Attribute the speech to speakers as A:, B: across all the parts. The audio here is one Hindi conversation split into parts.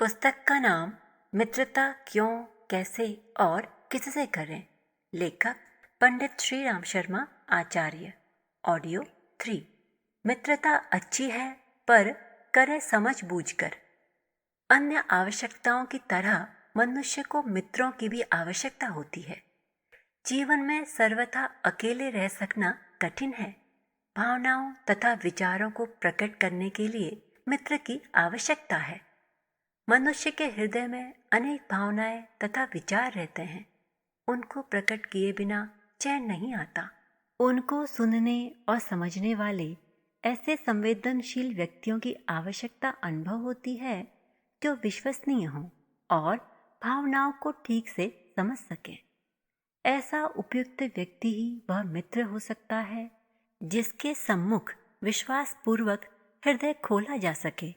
A: पुस्तक का नाम मित्रता क्यों, कैसे और किससे करें। लेखक पंडित श्री राम शर्मा आचार्य। ऑडियो 3। मित्रता अच्छी है पर करें समझ बूझकर। अन्य आवश्यकताओं की तरह मनुष्य को मित्रों की भी आवश्यकता होती है। जीवन में सर्वथा अकेले रह सकना कठिन है। भावनाओं तथा विचारों को प्रकट करने के लिए मित्र की आवश्यकता है। मनुष्य के हृदय में अनेक भावनाएं तथा विचार रहते हैं। उनको प्रकट किए बिना चैन नहीं आता। उनको सुनने और समझने वाले ऐसे संवेदनशील व्यक्तियों की आवश्यकता अनुभव होती है जो विश्वसनीय हों और भावनाओं को ठीक से समझ सकें। ऐसा उपयुक्त व्यक्ति ही वह मित्र हो सकता है जिसके सम्मुख विश्वास पूर्वक हृदय खोला जा सके।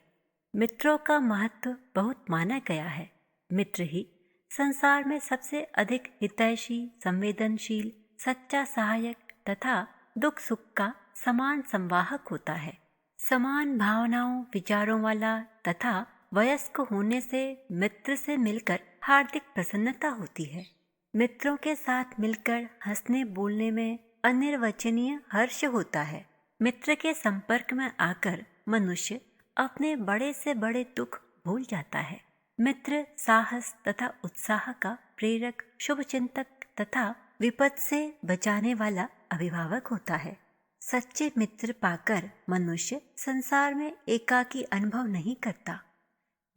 A: मित्रों का महत्व बहुत माना गया है। मित्र ही संसार में सबसे अधिक हितैषी, संवेदनशील, सच्चा सहायक तथा दुख सुख का समान संवाहक होता है। समान भावनाओं विचारों वाला तथा वयस्क होने से मित्र से मिलकर हार्दिक प्रसन्नता होती है। मित्रों के साथ मिलकर हंसने बोलने में अनिर्वचनीय हर्ष होता है। मित्र के संपर्क में आकर मनुष्य अपने बड़े से बड़े दुख भूल जाता है। मित्र साहस तथा उत्साह का प्रेरक, शुभचिंतक तथा विपद से बचाने वाला अभिभावक होता है। सच्चे मित्र पाकर मनुष्य संसार में एकाकी अनुभव नहीं करता।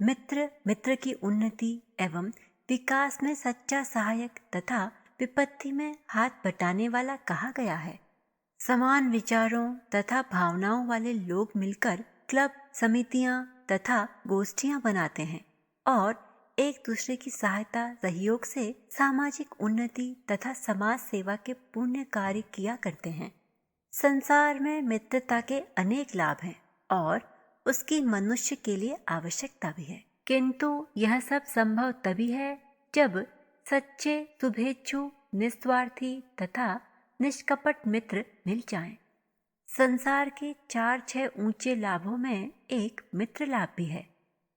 A: मित्र की उन्नति एवं विकास में सच्चा सहायक तथा विपत्ति में हाथ बटाने वाला कहा गया है। समान विचारों तथा भावनाओं वाले लोग मिलकर क्लब, समितियां तथा गोष्ठियां बनाते हैं और एक दूसरे की सहायता सहयोग से सामाजिक उन्नति तथा समाज सेवा के पुण्य कार्य किया करते हैं। संसार में मित्रता के अनेक लाभ हैं और उसकी मनुष्य के लिए आवश्यकता भी है, किंतु यह सब संभव तभी है जब सच्चे, शुभेच्छु, निस्वार्थी तथा निष्कपट मित्र मिल जाएं। संसार के 4-6 ऊंचे लाभों में एक मित्र लाभ भी है।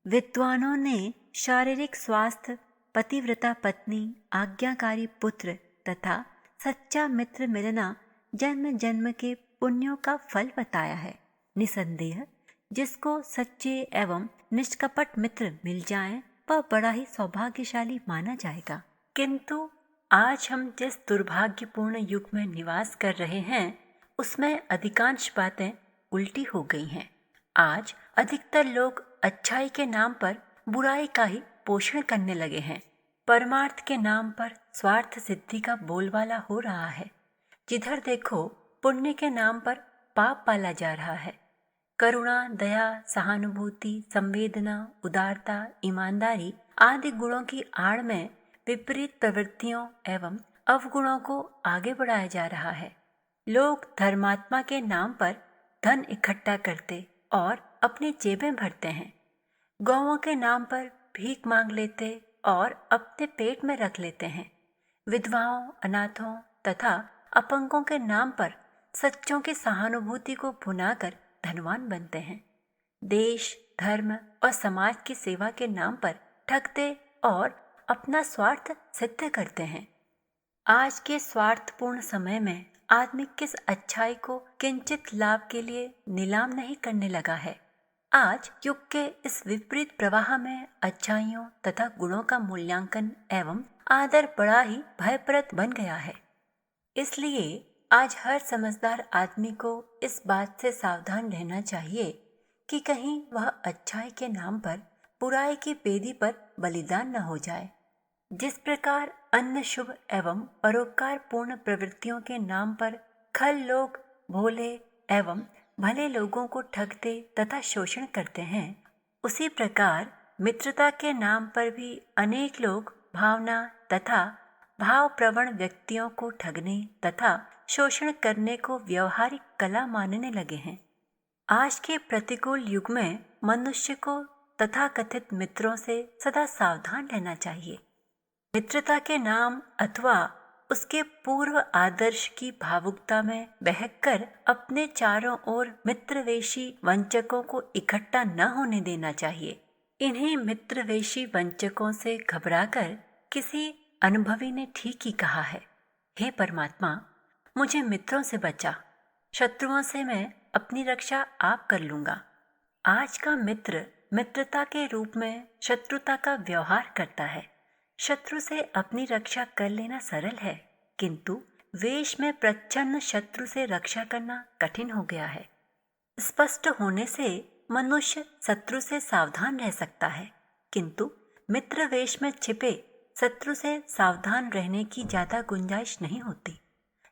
A: विद्वानों ने शारीरिक स्वास्थ्य, पतिव्रता पत्नी, आज्ञाकारी पुत्र तथा सच्चा मित्र मिलना जन्म जन्म के पुण्यों का फल बताया है। निसंदेह जिसको सच्चे एवं निष्कपट मित्र मिल जाएं, वह बड़ा ही सौभाग्यशाली माना जाएगा। किंतु आज हम जिस दुर्भाग्यपूर्ण युग में निवास कर रहे हैं उसमें अधिकांश बातें उल्टी हो गई हैं। आज अधिकतर लोग अच्छाई के नाम पर बुराई का ही पोषण करने लगे हैं। परमार्थ के नाम पर स्वार्थ सिद्धि का बोलबाला हो रहा है। जिधर देखो पुण्य के नाम पर पाप पाला जा रहा है। करुणा, दया, सहानुभूति, संवेदना, उदारता, ईमानदारी आदि गुणों की आड़ में विपरीत प्रवृत्तियों एवं अवगुणों को आगे बढ़ाया जा रहा है। लोग धर्मात्मा के नाम पर धन इकट्ठा करते और अपनी जेबें भरते हैं। गौओं के नाम पर भीख मांग लेते और अपने पेट में रख लेते हैं। विधवाओं, अनाथों तथा अपंगों के नाम पर सच्चों की सहानुभूति को भुनाकर धनवान बनते हैं। देश, धर्म और समाज की सेवा के नाम पर ठगते और अपना स्वार्थ सिद्ध करते हैं। आज के स्वार्थपूर्ण समय में आदमी किस अच्छाई को किंचित लाभ के लिए नीलाम नहीं करने लगा है। आज युग के इस विपरीत प्रवाह में अच्छाइयों तथा गुणों का मूल्यांकन एवं आदर बड़ा ही भयप्रद बन गया है। इसलिए आज हर समझदार आदमी को इस बात से सावधान रहना चाहिए कि कहीं वह अच्छाई के नाम पर बुराई की बेदी पर बलिदान न हो जाए। जिस प्रकार अन्य शुभ एवं परोपकार पूर्ण प्रवृत्तियों के नाम पर खल लोग भोले एवं भले लोगों को ठगते तथा शोषण करते हैं, उसी प्रकार मित्रता के नाम पर भी अनेक लोग भावना तथा भाव प्रवण व्यक्तियों को ठगने तथा शोषण करने को व्यवहारिक कला मानने लगे हैं। आज के प्रतिकूल युग में मनुष्य को तथाकथित मित्रों से सदा सावधान रहना चाहिए। मित्रता के नाम अथवा उसके पूर्व आदर्श की भावुकता में बहकर अपने चारों ओर मित्रवेशी वंचकों को इकट्ठा न होने देना चाहिए। इन्हें मित्रवेशी वंचकों से घबराकर किसी अनुभवी ने ठीक ही कहा है, हे परमात्मा, मुझे मित्रों से बचा, शत्रुओं से मैं अपनी रक्षा आप कर लूंगा। आज का मित्र मित्रता के रूप में शत्रुता का व्यवहार करता है। शत्रु से अपनी रक्षा कर लेना सरल है, किंतु वेश में प्रच्छन्न शत्रु से रक्षा करना कठिन हो गया है। स्पष्ट होने से मनुष्य शत्रु से सावधान रह सकता है, किंतु मित्र वेश में छिपे शत्रु से सावधान रहने की ज्यादा गुंजाइश नहीं होती।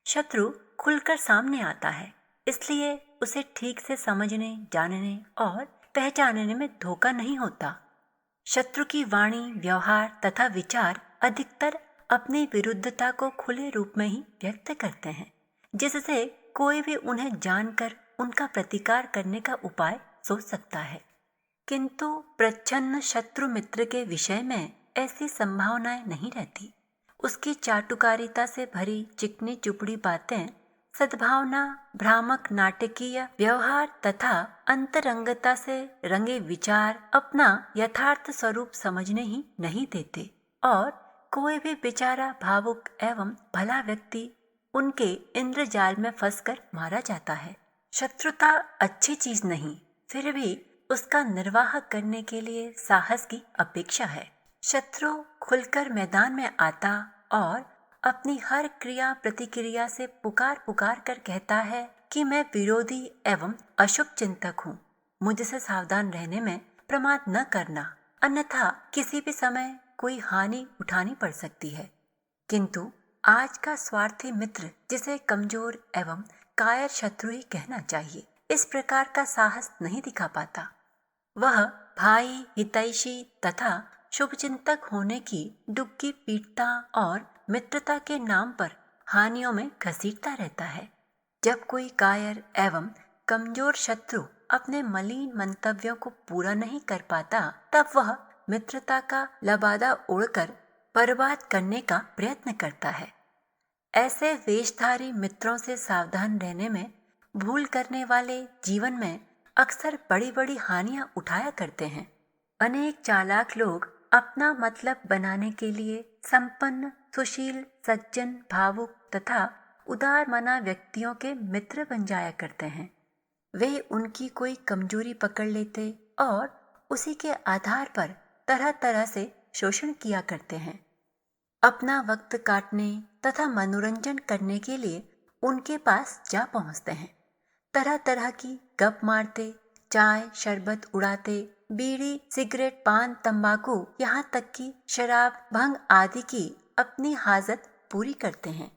A: शत्रु खुलकर सामने आता है, इसलिए उसे ठीक से समझने, जानने और पहचानने में धोखा नहीं होता। शत्रु की वाणी, व्यवहार तथा विचार अधिकतर अपनी विरुद्धता को खुले रूप में ही व्यक्त करते हैं, जिससे कोई भी उन्हें जानकर उनका प्रतिकार करने का उपाय सोच सकता है। किंतु प्रच्छन्न शत्रु मित्र के विषय में ऐसी संभावनाएं नहीं रहती। उसकी चाटुकारिता से भरी चिकनी चुपड़ी बातें, सद्भावना, भ्रामक नाटकीय व्यवहार तथा अंतरंगता से रंगे विचार अपना यथार्थ स्वरूप समझने ही नहीं देते, और कोई भी बेचारा भावुक एवं भला व्यक्ति उनके इंद्रजाल में फंसकर मारा जाता है। शत्रुता अच्छी चीज नहीं, फिर भी उसका निर्वाह करने के लिए साहस की अपेक्षा है। शत्रु खुलकर मैदान में आता और अपनी हर क्रिया प्रतिक्रिया से पुकार पुकार कर कहता है कि मैं विरोधी एवं अशुभ चिंतक हूँ, मुझसे सावधान रहने में प्रमाद न करना, अन्यथा किसी भी समय कोई हानि उठानी पड़ सकती है। किंतु आज का स्वार्थी मित्र, जिसे कमजोर एवं कायर शत्रु ही कहना चाहिए, इस प्रकार का साहस नहीं दिखा पाता। वह भाई, हितैषी तथा शुभचिंतक होने की डुबकी पीटता और मित्रता के नाम पर हानियों में घसीटता रहता है। जब कोई कायर एवं कमजोर शत्रु अपने मलिन मंतव्यों को पूरा नहीं कर पाता, तब वह मित्रता का लबादा उड़कर बर्बाद करने का प्रयत्न करता है। ऐसे वेशधारी मित्रों से सावधान रहने में भूल करने वाले जीवन में अक्सर बड़ी बड़ी हानियां उठाया करते हैं। अनेक चालाक लोग अपना मतलब बनाने के लिए संपन्न, सुशील, सज्जन, भावुक तथा उदार मना व्यक्तियों के मित्र बन जाया करते हैं। वे उनकी कोई कमजोरी पकड़ लेते और उसी के आधार पर तरह तरह से शोषण किया करते हैं। अपना वक्त काटने तथा मनोरंजन करने के लिए उनके पास जा पहुंचते हैं। तरह तरह की गप मारते, चाय शरबत उड़ाते, बीड़ी, सिगरेट, पान, तंबाकू, यहाँ तक कि शराब, भंग आदि की अपनी हाजत पूरी करते हैं।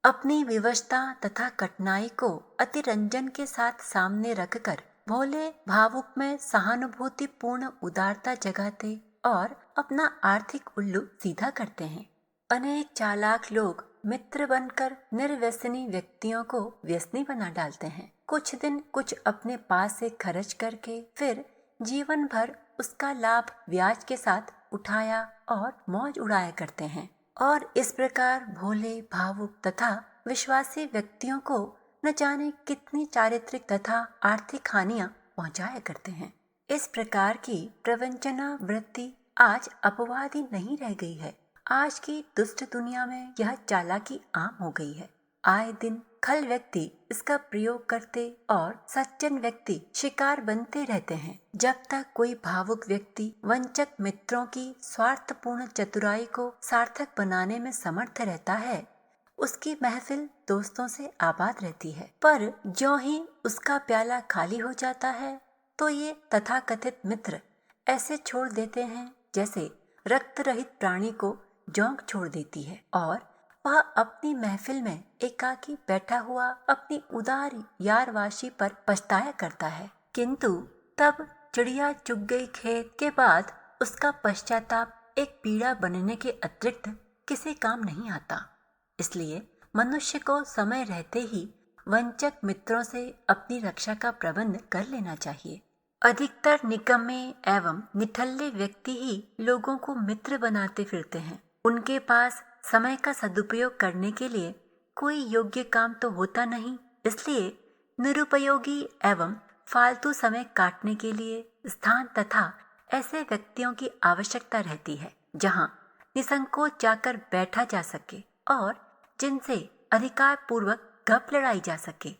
A: अपनी विवशता तथा कठिनाई को अतिरंजन के साथ सामने रखकर भोले भावुक में सहानुभूतिपूर्ण उदारता जगाते और अपना आर्थिक उल्लू सीधा करते हैं। अनेक चालाक लोग मित्र बनकर निर्व्यसनी व्यक्तियों को व्यसनी बना डालते हैं। कुछ दिन कुछ अपने पास से खर्च करके फिर जीवन भर उसका लाभ ब्याज के साथ उठाया और मौज उड़ाया करते हैं, और इस प्रकार भोले, भावुक तथा विश्वासी व्यक्तियों को न जाने कितनी चारित्रिक तथा आर्थिक हानियां पहुंचाया करते हैं। इस प्रकार की प्रवंचना वृत्ति आज अपवाद ही नहीं रह गई है। आज की दुष्ट दुनिया में यह चालाकी आम हो गई है। आए दिन खल व्यक्ति इसका प्रयोग करते और सज्जन व्यक्ति शिकार बनते रहते हैं। जब तक कोई भावुक व्यक्ति वंचक मित्रों की स्वार्थपूर्ण चतुराई को सार्थक बनाने में समर्थ रहता है, उसकी महफिल दोस्तों से आबाद रहती है। पर ज्यों ही उसका प्याला खाली हो जाता है, तो ये तथाकथित मित्र ऐसे छोड़ देते हैं जैसे रक्त रहित प्राणी को जोंक छोड़ देती है, और वह अपनी महफिल में एकाकी बैठा हुआ अपनी उदार यारवाशी पर पछताया करता है। किंतु तब चिड़िया चुग गई खेत के बाद उसका पश्चाताप एक पीड़ा बनने के अतिरिक्त किसी काम नहीं आता। इसलिए मनुष्य को समय रहते ही वंचक मित्रों से अपनी रक्षा का प्रबंध कर लेना चाहिए। अधिकतर निकम्मे एवं निठल्ले व्यक्ति ही लोगों को मित्र बनाते फिरते हैं। उनके पास समय का सदुपयोग करने के लिए कोई योग्य काम तो होता नहीं, इसलिए निरुपयोगी एवं फालतू समय काटने के लिए स्थान तथा ऐसे व्यक्तियों की आवश्यकता रहती है जहां निसंकोच जाकर बैठा जा सके और जिनसे अधिकार पूर्वक गप लड़ाई जा सके।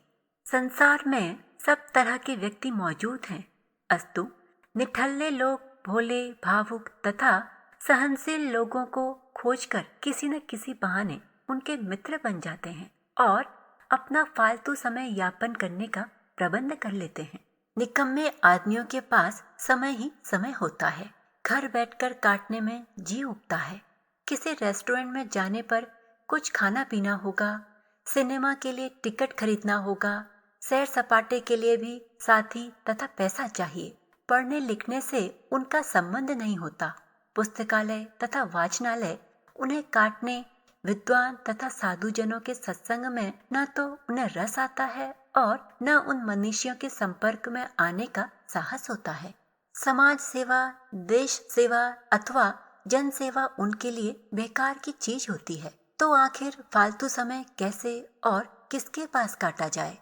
A: संसार में सब तरह के व्यक्ति मौजूद हैं, अस्तु निठल्ले लोग भोले, भावुक तथा सहनशील लोगों को खोजकर किसी न किसी बहाने उनके मित्र बन जाते हैं और अपना फालतू समय यापन करने का प्रबंध कर लेते हैं। निकम्मे आदमियों के पास समय ही समय होता है, घर बैठकर काटने में जी उबता है। किसी रेस्टोरेंट में जाने पर कुछ खाना पीना होगा, सिनेमा के लिए टिकट खरीदना होगा, सैर सपाटे के लिए भी साथी तथा पैसा चाहिए। पढ़ने लिखने से उनका संबंध नहीं होता। पुस्तकालय तथा वाचनालय उन्हें काटने, विद्वान तथा साधुजनों के सत्संग में न तो उन्हें रस आता है और न उन मनुष्यों के संपर्क में आने का साहस होता है। समाज सेवा, देश सेवा अथवा जन सेवा उनके लिए बेकार की चीज होती है। तो आखिर फालतू समय कैसे और किसके पास काटा जाए?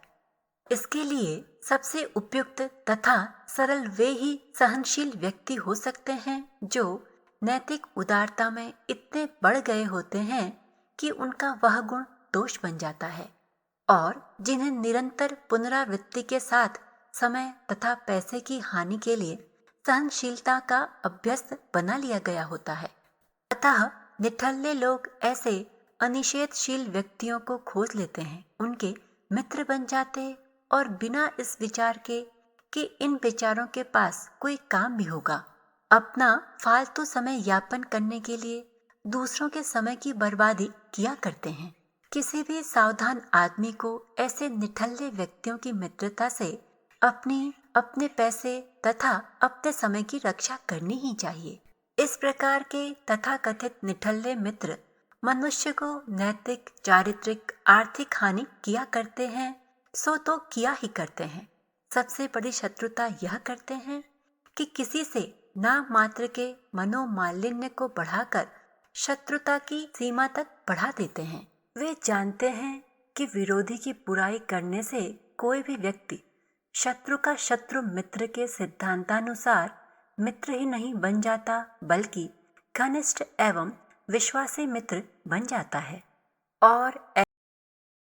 A: इसके लिए सबसे उपयुक्त तथा सरल वे ही सहनशील व्यक्ति हो सकते हैं जो नैतिक उदारता में इतने बढ़ गए होते हैं कि उनका वह गुण दोष बन जाता है और जिन्हें निरंतर पुनरावृत्ति के साथ समय तथा पैसे की हानि के लिए सहनशीलता का अभ्यस्त बना लिया गया होता है। अतः निठल्ले लोग ऐसे अनिषेधशील व्यक्तियों को खोज लेते हैं, उनके मित्र बन जाते और बिना इस विचार के कि इन विचारों के पास कोई काम भी होगा, अपना फालतू समय यापन करने के लिए दूसरों के समय की बर्बादी किया करते हैं। किसी भी सावधान आदमी को ऐसे निठल्ले व्यक्तियों की मित्रता से अपने पैसे तथा अपने समय की रक्षा करनी ही चाहिए। इस प्रकार के तथाकथित निठल्ले मित्र मनुष्य को नैतिक, चारित्रिक, आर्थिक हानि किया करते हैं, सो तो किया ही करते हैं। सबसे बड़ी शत्रुता यह करते हैं कि किसी से नाम मात्र के मनोमालिन्य को बढ़ाकर शत्रुता की सीमा तक बढ़ा देते हैं। वे जानते हैं कि विरोधी की बुराई करने से कोई भी व्यक्ति शत्रु का शत्रु मित्र के सिद्धांतानुसार मित्र ही नहीं बन जाता, बल्कि घनिष्ठ एवं विश्वासी मित्र बन जाता है। और